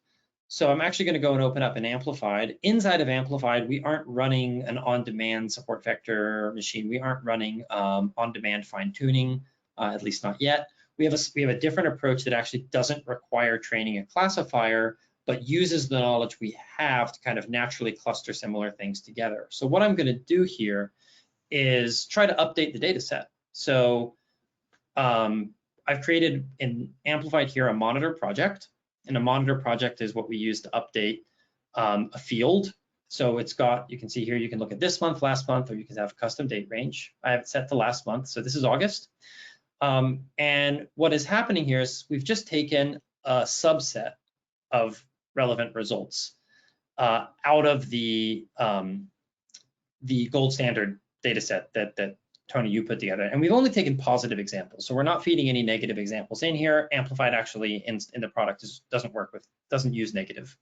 So I'm actually going to go and open up an Amplified. Inside of Amplified, we aren't running an on-demand support vector machine. We aren't running on-demand fine-tuning, at least not yet. We have a different approach that actually doesn't require training a classifier, but uses the knowledge we have to kind of naturally cluster similar things together. So what I'm going to do here is try to update the data set. So I've created in Amplified here a monitor project, and a monitor project is what we use to update a field. So it's got, you can see here, you can look at this month, last month, or you can have custom date range. I have it set to last month, so this is August. And what is happening here is we've just taken a subset of relevant results out of the gold standard data set that Tony, you put together. And we've only taken positive examples. So we're not feeding any negative examples in here. Amplified actually in the product doesn't use negative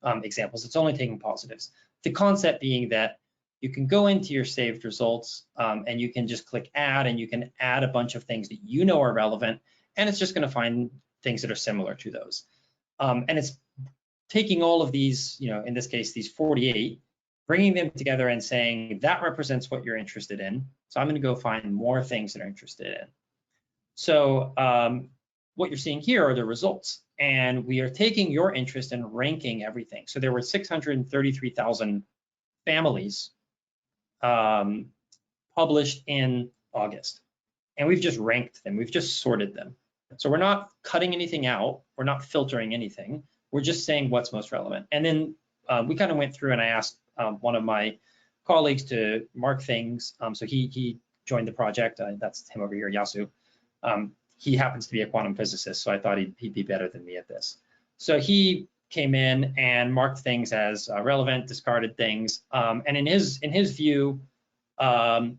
examples. It's only taking positives. The concept being that you can go into your saved results and you can just click add, and you can add a bunch of things that you know are relevant, and it's just going to find things that are similar to those. And it's taking all of these, you know, in this case, these 48, bringing them together and saying that represents what you're interested in. So I'm going to go find more things that are interested in. So what you're seeing here are the results, and we are taking your interest and ranking everything. So there were 633,000 families published in August, and we've just ranked them. We've just sorted them. So we're not cutting anything out. We're not filtering anything. We're just saying what's most relevant. And then we kind of went through, and I asked one of my colleagues to mark things. So he joined the project. That's him over here, Yasu. He happens to be a quantum physicist, so I thought he'd be better than me at this. So he came in and marked things as relevant, discarded things. And in his view, in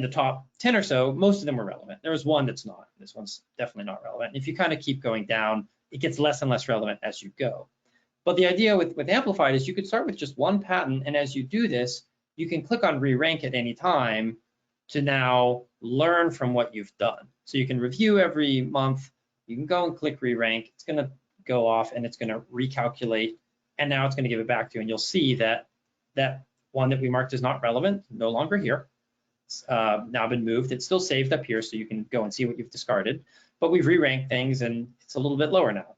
the top 10 or so, most of them were relevant. There was one that's not. This one's definitely not relevant. If you kind of keep going down, it gets less and less relevant as you go. But the idea with Amplified is you could start with just one patent, and as you do this, you can click on re-rank at any time to now learn from what you've done. So you can review every month, you can go and click re-rank, it's gonna go off and it's gonna recalculate, and now it's gonna give it back to you, and you'll see that that one that we marked as not relevant, no longer here. It's now been moved. It's still saved up here, so you can go and see what you've discarded, but we've re-ranked things and it's a little bit lower now.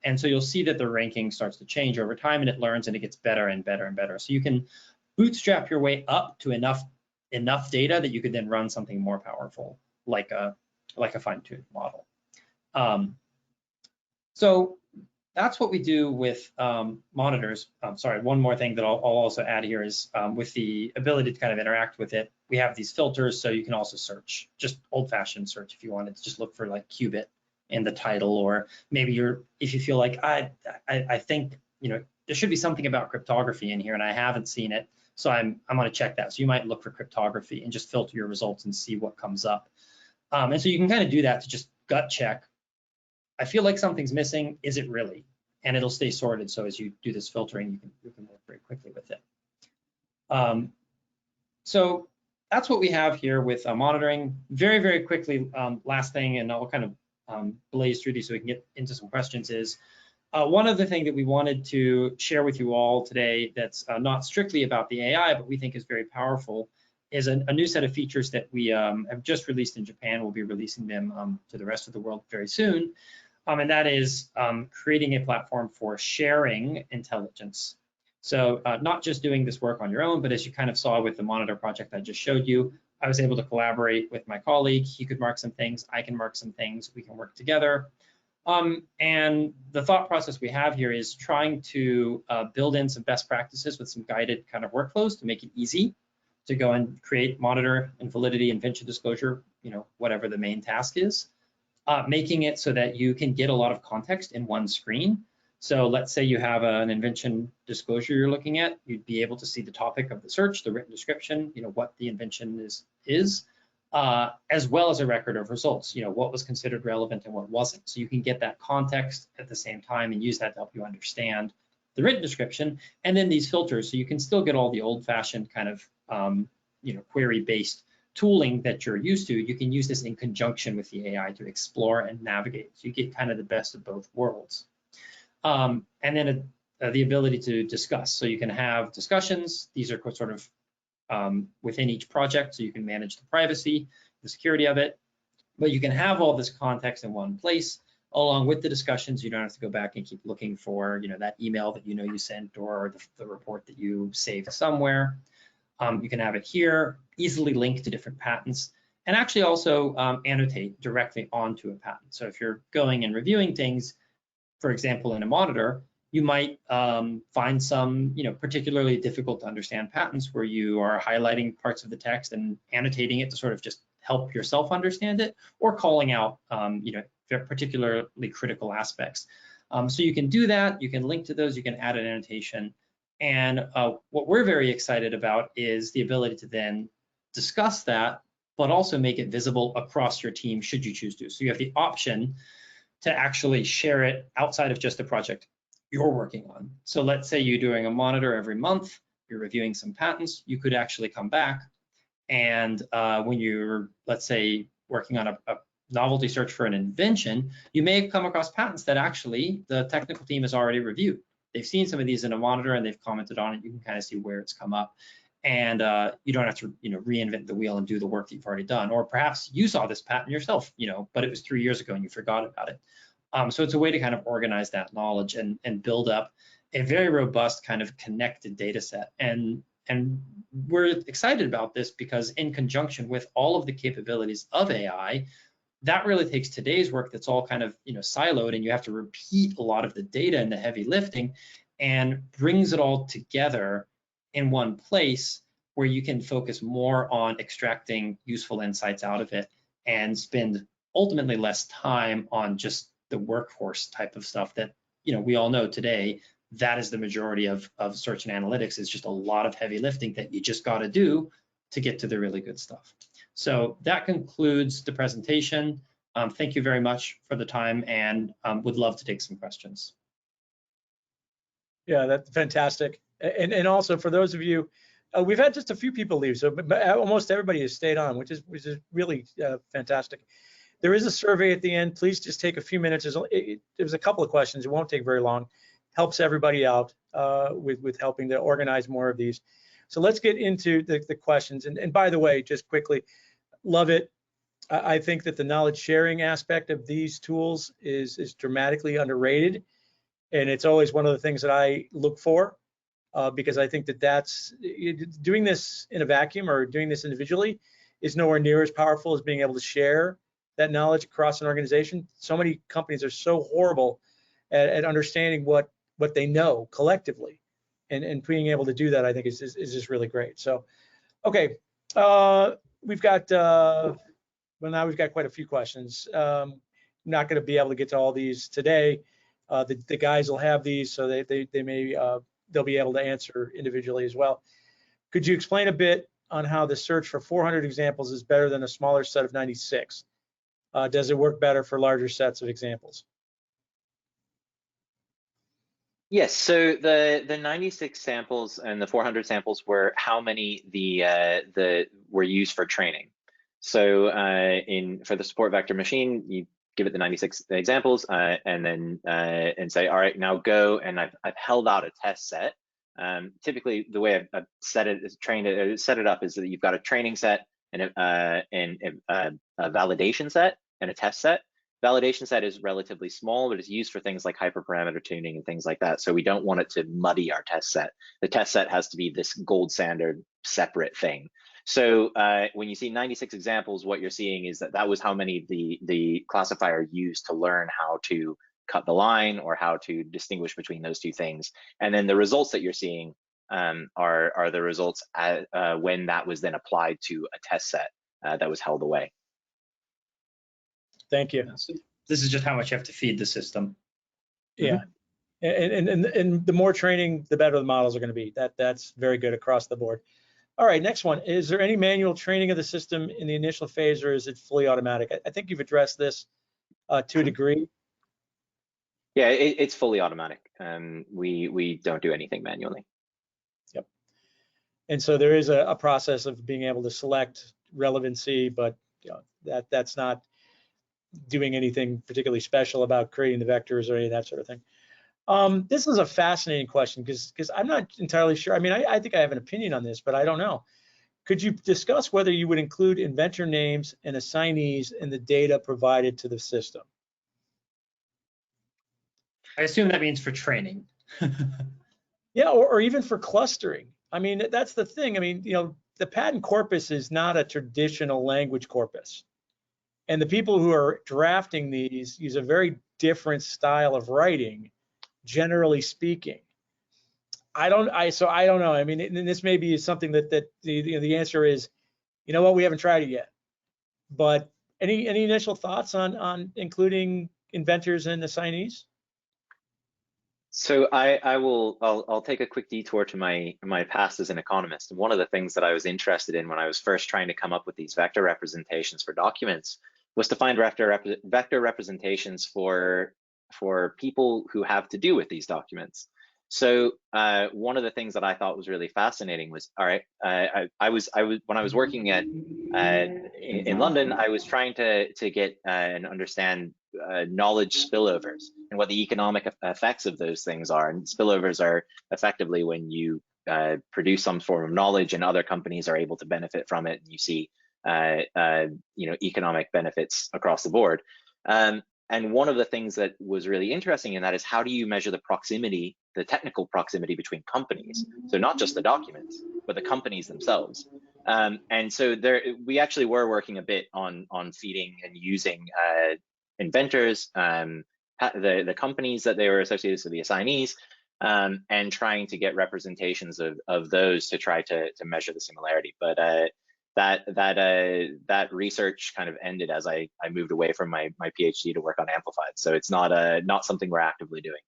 And so you'll see that the ranking starts to change over time, and it learns and it gets better and better and better. So you can bootstrap your way up to enough data that you could then run something more powerful, like a fine-tuned model. So that's what we do with monitors. Sorry, one more thing that I'll also add here is with the ability to kind of interact with it, we have these filters, so you can also search, just old-fashioned search if you wanted to just look for like Qubit in the title, or maybe if you feel like I think, you know, there should be something about cryptography in here and I haven't seen it, so I'm going to check that. So you might look for cryptography and just filter your results and see what comes up. And so you can kind of do that to just gut check. I feel like something's missing. Is it really? And it'll stay sorted. So as you do this filtering, you can work very quickly with it. So that's what we have here with monitoring. Very, very quickly, last thing, and I'll kind of blaze through these so we can get into some questions is, one other thing that we wanted to share with you all today that's not strictly about the AI, but we think is very powerful, is a new set of features that we have just released in Japan. We'll be releasing them to the rest of the world very soon. And that is creating a platform for sharing intelligence. So not just doing this work on your own, but as you kind of saw with the monitor project I just showed you, I was able to collaborate with my colleague. He could mark some things, I can mark some things, we can work together. And the thought process we have here is trying to build in some best practices with some guided kind of workflows to make it easy to go and create, monitor, and validity, invention disclosure, whatever the main task is, making it so that you can get a lot of context in one screen. So let's say you have an invention disclosure you're looking at, you'd be able to see the topic of the search, the written description, what the invention is, as well as a record of results, what was considered relevant and what wasn't. So you can get that context at the same time and use that to help you understand the written description, and then these filters, so you can still get all the old-fashioned kind of query-based tooling that you're used to. You can use this in conjunction with the AI to explore and navigate. So you get kind of the best of both worlds. And then the ability to discuss. So you can have discussions. These are sort of within each project, so you can manage the privacy, the security of it, but you can have all this context in one place. Along with the discussions, you don't have to go back and keep looking for that email that you sent, or the report that you saved somewhere. You can have it here, easily link to different patents, and actually also annotate directly onto a patent. So if you're going and reviewing things, for example, in a monitor, you might find some particularly difficult to understand patents where you are highlighting parts of the text and annotating it to sort of just help yourself understand it, or calling out particularly critical aspects. So you can do that, you can link to those, you can add an annotation. And what we're very excited about is the ability to then discuss that, but also make it visible across your team should you choose to. So you have the option to actually share it outside of just the project you're working on. So let's say you're doing a monitor every month, you're reviewing some patents, you could actually come back and when you're, let's say, working on a novelty search for an invention, you may come across patents that actually the technical team has already reviewed. They've seen some of these in a monitor and they've commented on it. You can kind of see where it's come up, and you don't have to reinvent the wheel and do the work that you've already done. Or perhaps you saw this patent yourself, but it was 3 years ago and you forgot about it. So it's a way to kind of organize that knowledge and build up a very robust kind of connected data set. And we're excited about this because in conjunction with all of the capabilities of AI, that really takes today's work that's all kind of siloed, and you have to repeat a lot of the data and the heavy lifting, and brings it all together in one place where you can focus more on extracting useful insights out of it and spend ultimately less time on just the workhorse type of stuff that we all know today. That is the majority of search and analytics, is just a lot of heavy lifting that you just got to do to get to the really good stuff. So that concludes the presentation. Thank you very much for the time, and would love to take some questions. Yeah, that's fantastic. And also for those of you, we've had just a few people leave, so but almost everybody has stayed on, which is really fantastic. There is a survey at the end. Please just take a few minutes. There's a couple of questions. It won't take very long. Helps everybody out with helping to organize more of these. So let's get into the questions. And by the way, just quickly, love it. I think that the knowledge sharing aspect of these tools is dramatically underrated. And it's always one of the things that I look for because I think that's doing this in a vacuum or doing this individually is nowhere near as powerful as being able to share that knowledge across an organization. So many companies are so horrible at understanding what they know collectively, and being able to do that, I think is just really great. So, okay, we've got well, now we've got quite a few questions. Not going to be able to get to all these today. The guys will have these, so they may they'll be able to answer individually as well. Could you explain a bit on how the search for 400 examples is better than a smaller set of 96? Does it work better for larger sets of examples? Yes, so the 96 samples and the 400 samples were how many the were used for training. So for the support vector machine, you give it the 96 examples and then and say, all right, now go. And I've held out a test set. Typically, the way I've set it up is that you've got a training set and a validation set and a test set. Validation set is relatively small, but it's used for things like hyperparameter tuning and things like that. So we don't want it to muddy our test set. The test set has to be this gold standard separate thing. So when you see 96 examples, what you're seeing is that was how many the classifier used to learn how to cut the line or how to distinguish between those two things. And then the results that you're seeing are the results when that was then applied to a test set that was held away. Thank you. So this is just how much you have to feed the system. Yeah, and the more training, the better the models are going to be. That's very good across the board. All right, next one. Is there any manual training of the system in the initial phase, or is it fully automatic? I think you've addressed this to a degree. Yeah, it's fully automatic. We don't do anything manually. Yep. And so there is a process of being able to select relevancy, but you know, that's not doing anything particularly special about creating the vectors or any of that sort of thing. This is a fascinating question because I'm not entirely sure. I mean, I think I have an opinion on this, but I don't know. Could you discuss whether you would include inventor names and assignees in the data provided to the system? I assume that means for training. Yeah, or even for clustering. I mean, that's the thing. I mean, you know, the patent corpus is not a traditional language corpus. And the people who are drafting these use a very different style of writing, generally speaking. I don't know. I mean, and this may be something that the answer is, you know what, we haven't tried it yet. But any initial thoughts on including inventors and assignees? So I'll take a quick detour to my past as an economist. And one of the things that I was interested in when I was first trying to come up with these vector representations for documents was to find vector representations for people who have to do with these documents. So one of the things that I thought was really fascinating was, all right, when I was working in London, I was trying to get and understand knowledge spillovers and what the economic effects of those things are. And spillovers are effectively when you produce some form of knowledge and other companies are able to benefit from it. And you see, you know, economic benefits across the board. And one of the things that was really interesting in that is how do you measure the proximity, the technical proximity between companies? So not just the documents, but the companies themselves. And so we actually were working a bit on feeding and using inventors, the companies that they were associated with, so the assignees, and trying to get representations of those to try to measure the similarity. But that research kind of ended as I moved away from my PhD to work on amplified. So it's not something we're actively doing.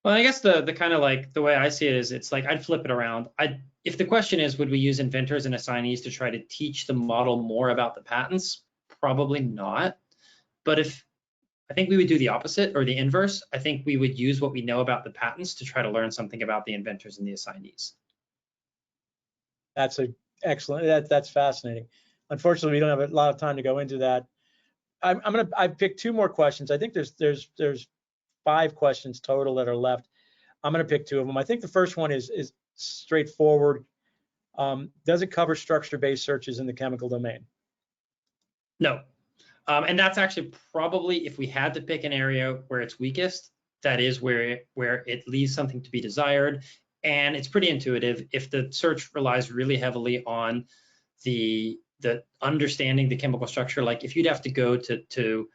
Well, I guess the kind of like the way I see it is it's like I'd flip it around. If the question is, would we use inventors and assignees to try to teach the model more about the patents? Probably not. But I think we would do the opposite or the inverse. I think we would use what we know about the patents to try to learn something about the inventors and the assignees. That's excellent. That's fascinating. Unfortunately, we don't have a lot of time to go into that. I've picked two more questions. I think there's 5 questions total that are left. I'm going to pick 2 of them. I think the first one is straightforward. Does it cover structure-based searches in the chemical domain? No. And that's actually probably, if we had to pick an area where it's weakest, that is where it leaves something to be desired. And it's pretty intuitive. If the search relies really heavily on the understanding the chemical structure, like if you'd have to go to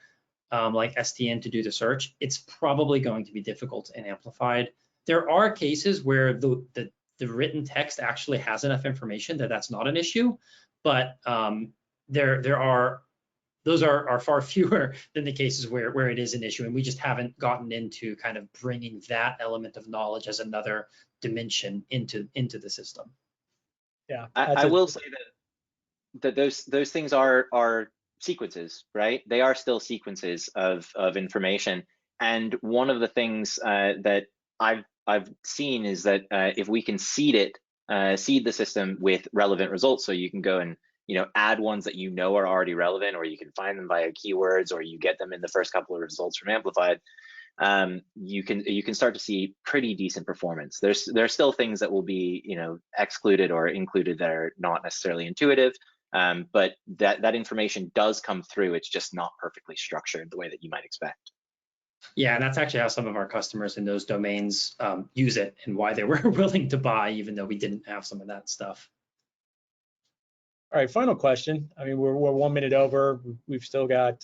like STN to do the search, it's probably going to be difficult and amplified. There are cases where the written text actually has enough information that that's not an issue, but those are far fewer than the cases where it is an issue, and we just haven't gotten into kind of bringing that element of knowledge as another dimension into the system. Yeah, I will say that those things are sequences, right? They are still sequences of information. And one of the things that I've seen is that if we can seed the system with relevant results, so you can go and add ones that are already relevant, or you can find them via keywords, or you get them in the first couple of results from Amplified. You can start to see pretty decent performance. There's still things that will be excluded or included that are not necessarily intuitive, but that information does come through. It's just not perfectly structured the way that you might expect. Yeah, and that's actually how some of our customers in those domains use it, and why they were willing to buy, even though we didn't have some of that stuff. All right, final question. I mean, we're 1 minute over. We've still got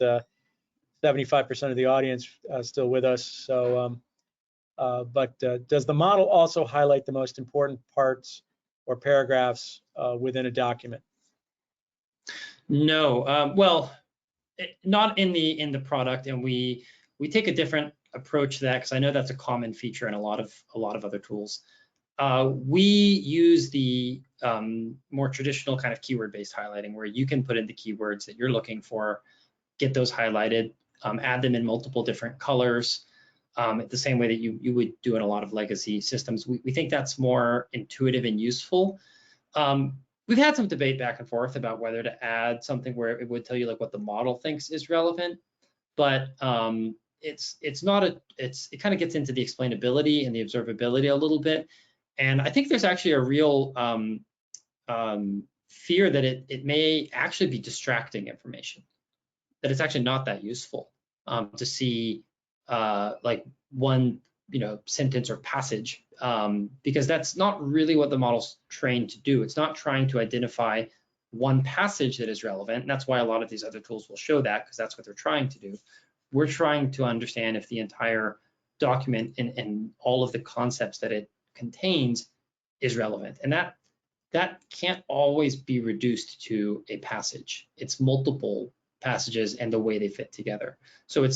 75% of the audience still with us. So, but does the model also highlight the most important parts or paragraphs within a document? No, well, not in the product, and we take a different approach to that, because I know that's a common feature in a lot of other tools. We use the more traditional kind of keyword-based highlighting, where you can put in the keywords that you're looking for, get those highlighted, add them in multiple different colors, the same way that you would do in a lot of legacy systems. We think that's more intuitive and useful. We've had some debate back and forth about whether to add something where it would tell you like what the model thinks is relevant, but it kind of gets into the explainability and the observability a little bit. And I think there's actually a real fear that it may actually be distracting information, that it's actually not that useful to see like one sentence or passage, because that's not really what the model's trained to do. It's not trying to identify one passage that is relevant, and that's why a lot of these other tools will show that, because that's what they're trying to do. We're trying to understand if the entire document and all of the concepts that it contains is relevant, and that can't always be reduced to a passage. It's multiple passages and the way they fit together. So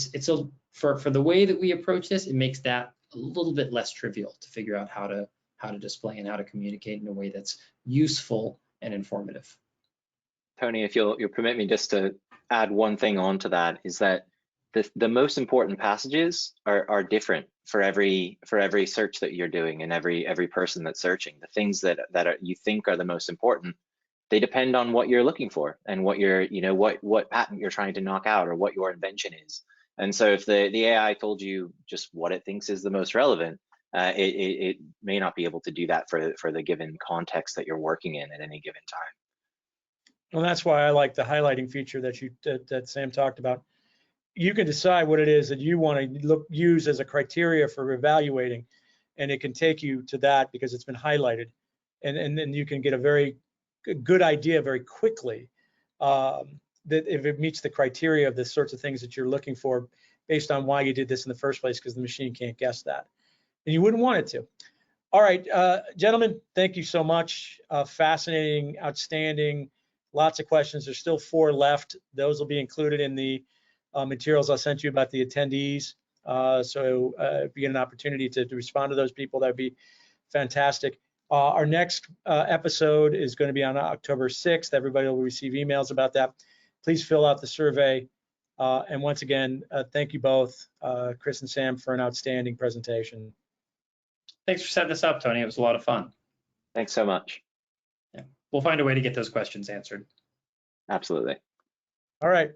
for the way that we approach this, it makes that a little bit less trivial to figure out how to display and how to communicate in a way that's useful and informative. Tony, if you'll permit me just to add one thing onto that, is that the most important passages are different for every search that you're doing, and every person that's searching. The things that you think are the most important, they depend on what you're looking for and what what patent you're trying to knock out, or what your invention is. And so if the AI told you just what it thinks is the most relevant, it may not be able to do that for the given context that you're working in at any given time. Well, that's why I like the highlighting feature that Sam talked about. You can decide what it is that you want to use as a criteria for evaluating, and it can take you to that because it's been highlighted, and then you can get a very good idea very quickly that if it meets the criteria of the sorts of things that you're looking for based on why you did this in the first place, because the machine can't guess that, and you wouldn't want it to. All right, gentlemen, thank you so much. Fascinating, outstanding, lots of questions. There's still 4 left. Those will be included in the materials I'll send you about the attendees. So if you get an opportunity to respond to those people, that'd be fantastic. Our next episode is going to be on October 6th. Everybody will receive emails about that. Please fill out the survey. And once again, thank you both, Chris and Sam, for an outstanding presentation. Thanks for setting this up, Tony. It was a lot of fun. Thanks so much. Yeah, we'll find a way to get those questions answered. Absolutely. All right.